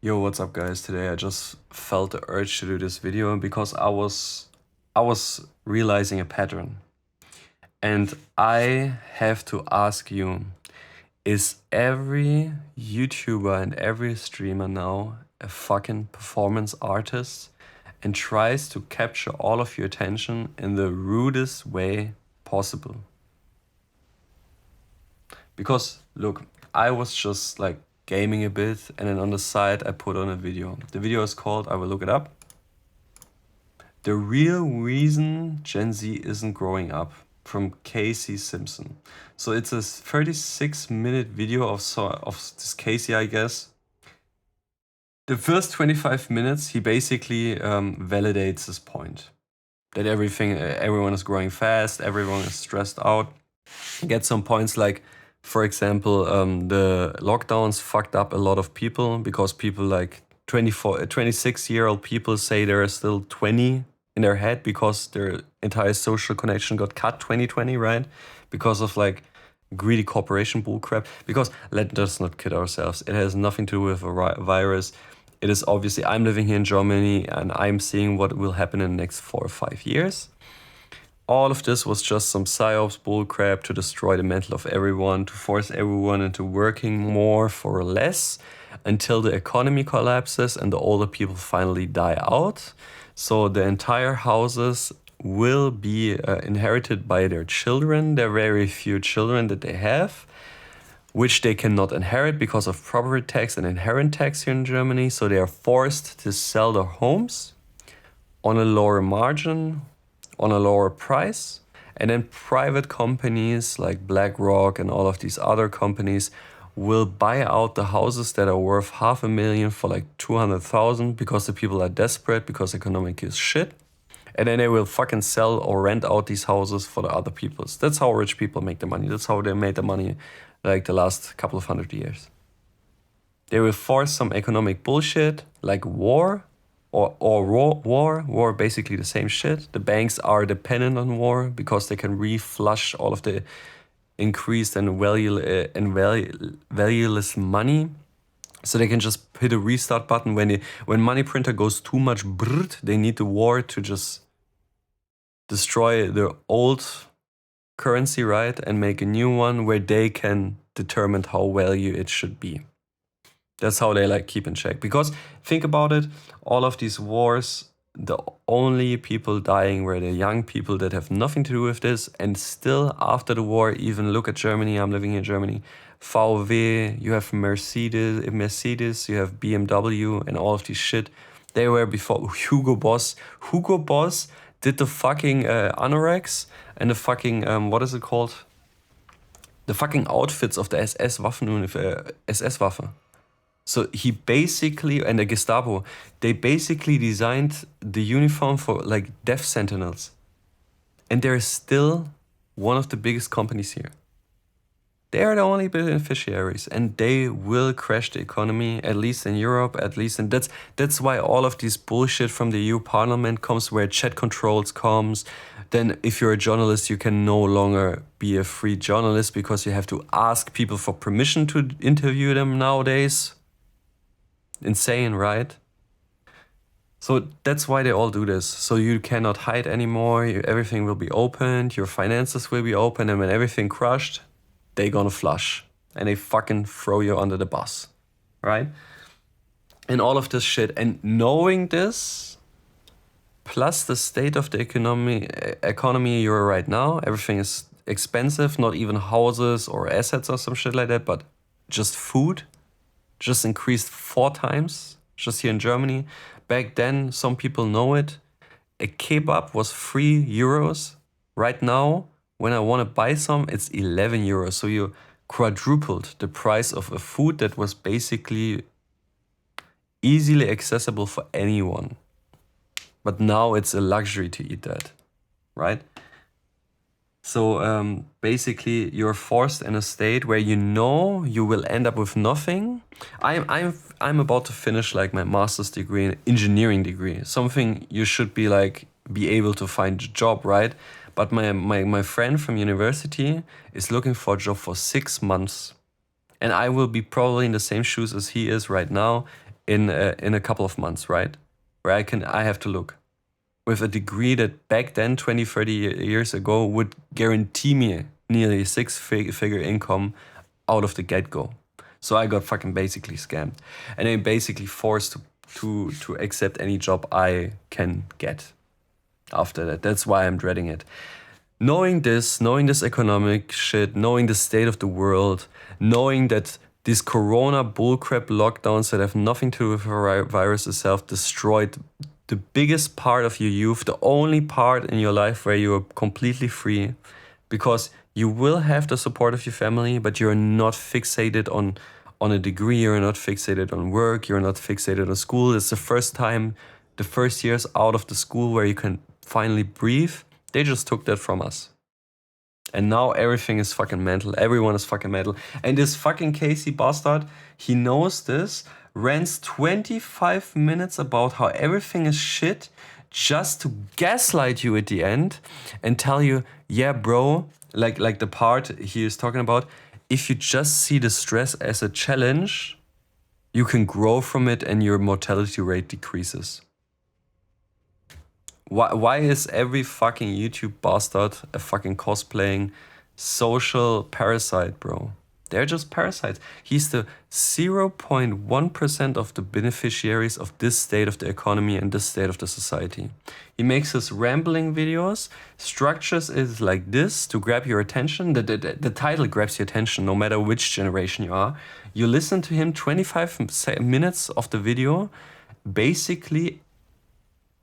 Yo, what's up guys? Today I just felt the urge to do this video because I was realizing a pattern. And I have to ask you, is every YouTuber and every streamer now a fucking performance artist and tries to capture all of your attention in the rudest way possible? Because look, I was just like gaming a bit, and then on the side I put on a video. The video is called, I will look it up, The Real Reason Gen Z Isn't Growing Up, from Casey Simpson. So it's a 36-minute video of this Casey, I guess. The first 25 minutes, he basically validates his point that everyone is growing fast, everyone is stressed out. Get some points like, for example, the lockdowns fucked up a lot of people because people like 26-year-old people say they're still 20 in their head because their entire social connection got cut 2020, right? Because of like greedy corporation bullcrap. Because let us not kid ourselves, it has nothing to do with a virus. It is obviously, I'm living here in Germany and I'm seeing what will happen in the next 4 or 5 years. All of this was just some psyops bullcrap to destroy the mental of everyone, to force everyone into working more for less until the economy collapses and the older people finally die out. So the entire houses will be inherited by their children, their very few children that they have, which they cannot inherit because of property tax and inheritance tax here in Germany. So they are forced to sell their homes on a lower margin, on a lower price, and then private companies like BlackRock and all of these other companies will buy out the houses that are worth $500,000 for like 200,000 because the people are desperate because economic is shit. And then they will fucking sell or rent out these houses for the other peoples. That's how rich people make the money. That's how they made the money like the last couple of 100 years. They will force some economic bullshit like war war, basically the same shit. The banks are dependent on war because they can reflush all of the increased and valueless money. So they can just hit a restart button when money printer goes too much brrrt, they need the war to just destroy the old currency, right? And make a new one where they can determine how value it should be. That's how they like keep in check. Because think about it, all of these wars, the only people dying were the young people that have nothing to do with this. And still after the war, even look at Germany, I'm living in Germany, VW, you have Mercedes, you have BMW and all of this shit. They were before Hugo Boss. Hugo Boss did the fucking anoraks and the fucking, what is it called? The fucking outfits of the SS-Waffe. So he basically, and the Gestapo, they basically designed the uniform for like death sentinels. And they're still one of the biggest companies here. They are the only beneficiaries and they will crash the economy, at least in Europe, and that's why all of this bullshit from the EU Parliament comes, where chat controls comes. Then if you're a journalist, you can no longer be a free journalist because you have to ask people for permission to interview them nowadays. Insane, right? So that's why they all do this. So you cannot hide anymore. Everything will be opened. Your finances will be open. And when everything crushed, they gonna flush. And they fucking throw you under the bus. Right? And all of this shit. And knowing this, plus the state of the economy you're right now, everything is expensive. Not even houses or assets or some shit like that, but just food. Just increased 4 times, just here in Germany. Back then, some people know it. A kebab was 3 euros. Right now, when I want to buy some, it's 11 euros. So you quadrupled the price of a food that was basically easily accessible for anyone. But now it's a luxury to eat that, right? So basically, you're forced in a state where you know you will end up with nothing. I'm about to finish like my master's degree, engineering degree, something you should be able to find a job, right? But my friend from university is looking for a job for 6 months, and I will be probably in the same shoes as he is right now. in a couple of months, right? Where I have to look with a degree that back then, 20, 30 years ago, would guarantee me nearly a six-figure income out of the get-go. So I got fucking basically scammed. And I'm basically forced to accept any job I can get after that. That's why I'm dreading it. Knowing this economic shit, knowing the state of the world, knowing that these corona bullcrap lockdowns that have nothing to do with the virus itself destroyed the biggest part of your youth, the only part in your life where you are completely free, because you will have the support of your family, but you're not fixated on a degree, you're not fixated on work, you're not fixated on school. It's the first time, the first years out of the school where you can finally breathe. They just took that from us. And now everything is fucking mental. Everyone is fucking mental. And this fucking Casey bastard, he knows this, rants 25 minutes about how everything is shit just to gaslight you at the end and tell you, yeah, bro, like the part he is talking about, if you just see the stress as a challenge, you can grow from it and your mortality rate decreases. Why is every fucking YouTube bastard a fucking cosplaying social parasite, bro? They're just parasites. He's the 0.1% of the beneficiaries of this state of the economy and this state of the society. He makes his rambling videos, structures it like this to grab your attention. The title grabs your attention no matter which generation you are. You listen to him 25 minutes of the video, basically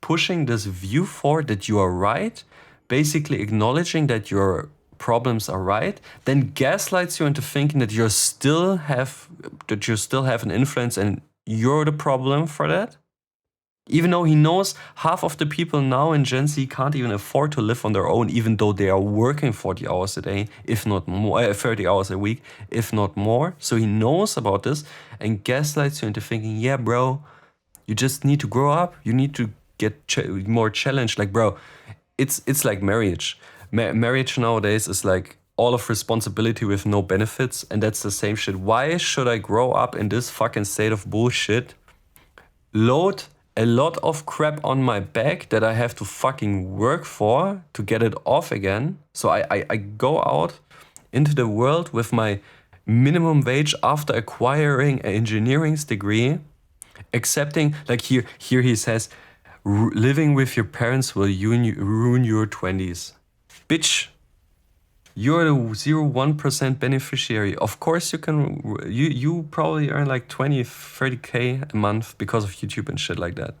pushing this view forward that you are right, basically acknowledging that your problems are right, then gaslights you into thinking that you still have an influence and you're the problem for that. Even though he knows half of the people now in Gen Z can't even afford to live on their own, even though they are working 40 hours a day, if not more, 30 hours a week, if not more. So he knows about this and gaslights you into thinking, yeah, bro, you just need to grow up. You need to get more challenged. Like, bro, it's like marriage. Marriage nowadays is like all of responsibility with no benefits, and that's the same shit. Why should I grow up in this fucking state of bullshit, load a lot of crap on my back that I have to fucking work for to get it off again? So I go out into the world with my minimum wage after acquiring an engineering degree, accepting, like here he says, living with your parents will ruin your 20s. Bitch, you're the 0.1% beneficiary. Of course you can, you probably earn like 20, 30K a month because of YouTube and shit like that.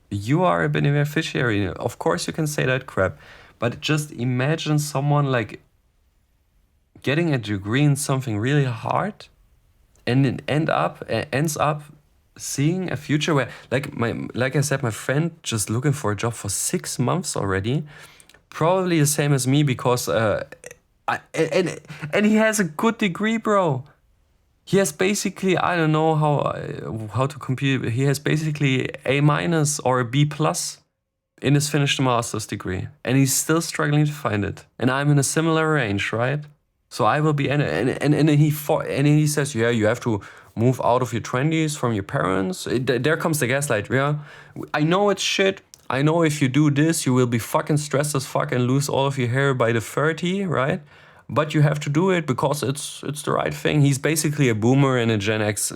You are a beneficiary. Of course you can say that crap. But just imagine someone like getting a degree in something really hard and it ends up seeing a future where, like I said, my friend just looking for a job for 6 months already, probably the same as me because and he has a good degree, bro. He has basically, I don't know how to compute. He has basically A- or a B+ in his finished master's degree, and he's still struggling to find it. And I'm in a similar range, right? So I will be, and he says, yeah, you have to move out of your 20s from your parents. There comes the gaslight, yeah. I know it's shit. I know if you do this, you will be fucking stressed as fuck and lose all of your hair by the 30, right? But you have to do it because it's the right thing. He's basically a boomer in a Gen X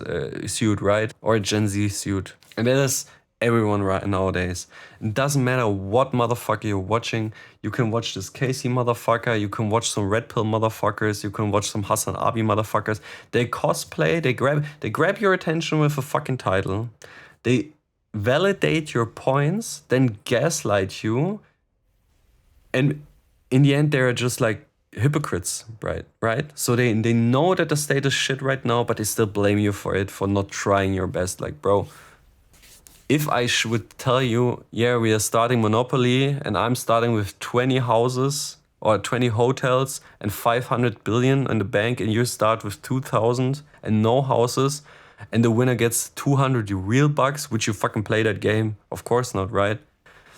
suit, right? Or a Gen Z suit. And that is everyone right nowadays. It doesn't matter what motherfucker you're watching. You can watch this Casey motherfucker. You can watch some Red Pill motherfuckers. You can watch some Hassan Abi motherfuckers. They cosplay. They grab your attention with a fucking title. They validate your points, then gaslight you. And in the end, they're just like hypocrites, right? So they know that the state is shit right now, but they still blame you for it, for not trying your best. Like, bro, if I would tell you, yeah, we are starting Monopoly and I'm starting with 20 houses or 20 hotels and 500 billion in the bank, and you start with 2,000 and no houses, and the winner gets 200 real bucks, would you fucking play that game? Of course not, right?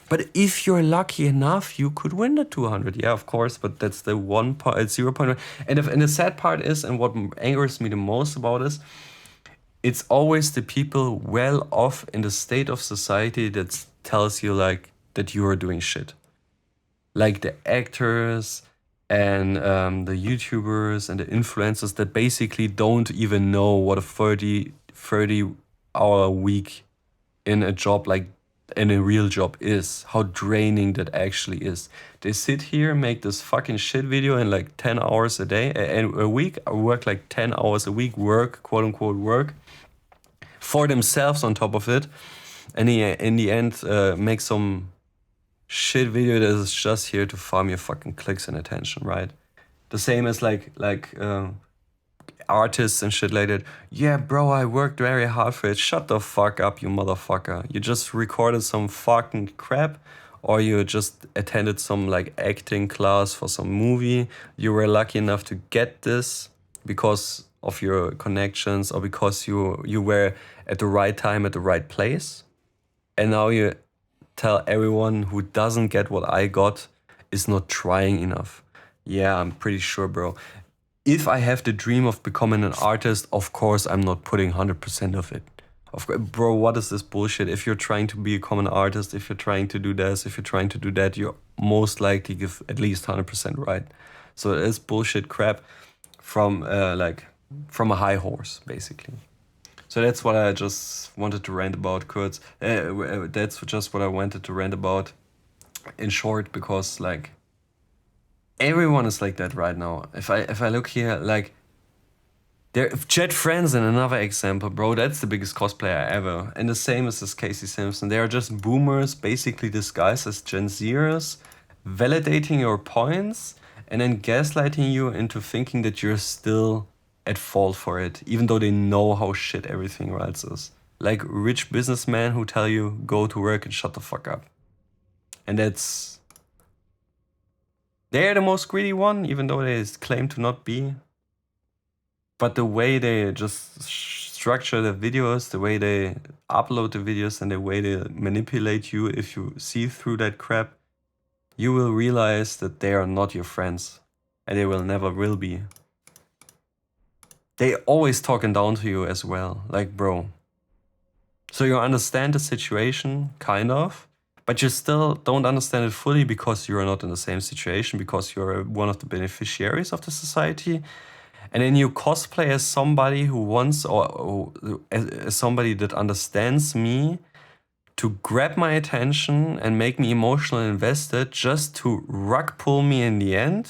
But if you're lucky enough, you could win the 200. Yeah, of course, but that's the 0.1. And the sad part is, and what angers me the most about this, it's always the people well off in the state of society that tells you like that you are doing shit. Like the actors and the YouTubers and the influencers that basically don't even know what a 30 hour week in a job, like in a real job, is, how draining that actually is. They sit here, make this fucking shit video in like 10 hours a day and a week, work like 10 hours a week, work, quote unquote work, for themselves on top of it, and in the end make some shit video that is just here to farm your fucking clicks and attention, right? The same as like artists and shit like that. Yeah, bro, I worked very hard for it. Shut the fuck up, you motherfucker. You just recorded some fucking crap, or you just attended some like acting class for some movie. You were lucky enough to get this because of your connections or because you were at the right time at the right place. And now you tell everyone who doesn't get what I got is not trying enough. Yeah, I'm pretty sure, bro. If I have the dream of becoming an artist, of course I'm not putting 100% of it. Of course, bro, what is this bullshit? If you're trying to become an artist, if you're trying to do this, if you're trying to do that, you're most likely give at least 100% right. So it is bullshit crap from from a high horse, basically. So that's what I just wanted to rant about, Kurtz. That's just what I wanted to rant about in short, because like everyone is like that right now. If I look here, like Jet Friends in another example, bro, that's the biggest cosplayer ever. And the same as this Casey Simpson. They are just boomers, basically disguised as Gen Zers, validating your points and then gaslighting you into thinking that you're still at fault for it, even though they know how shit everything else is. Like rich businessmen who tell you go to work and shut the fuck up. And they're the most greedy one, even though they claim to not be. But the way they just structure the videos, the way they upload the videos, and the way they manipulate you, if you see through that crap, you will realize that they are not your friends. And they will never will be. They always talking down to you as well. Like, bro. So you understand the situation, kind of. But you still don't understand it fully because you're not in the same situation, because you're one of the beneficiaries of the society. And then you cosplay as somebody who wants, or as somebody that understands me, to grab my attention and make me emotionally invested, just to rug pull me in the end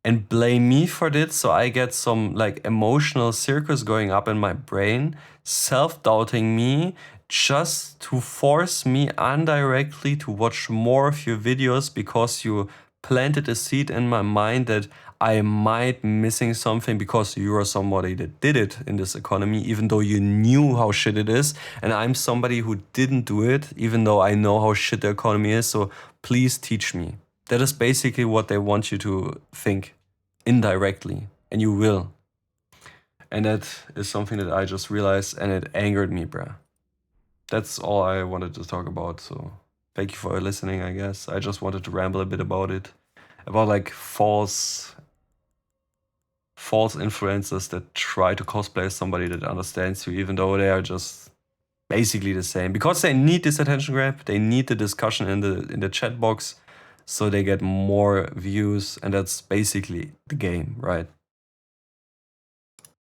and blame me for this, so I get some like emotional circus going up in my brain, self-doubting me, just to force me indirectly to watch more of your videos because you planted a seed in my mind that I might missing something because you are somebody that did it in this economy, even though you knew how shit it is. And I'm somebody who didn't do it, even though I know how shit the economy is. So please teach me. That is basically what they want you to think indirectly, and you will. And that is something that I just realized, and it angered me, bruh. That's all I wanted to talk about. So thank you for listening, I guess. I just wanted to ramble a bit about it, about like false influencers that try to cosplay as somebody that understands you, even though they are just basically the same, because they need this attention grab, they need the discussion in the chat box, so they get more views, and that's basically the game, right?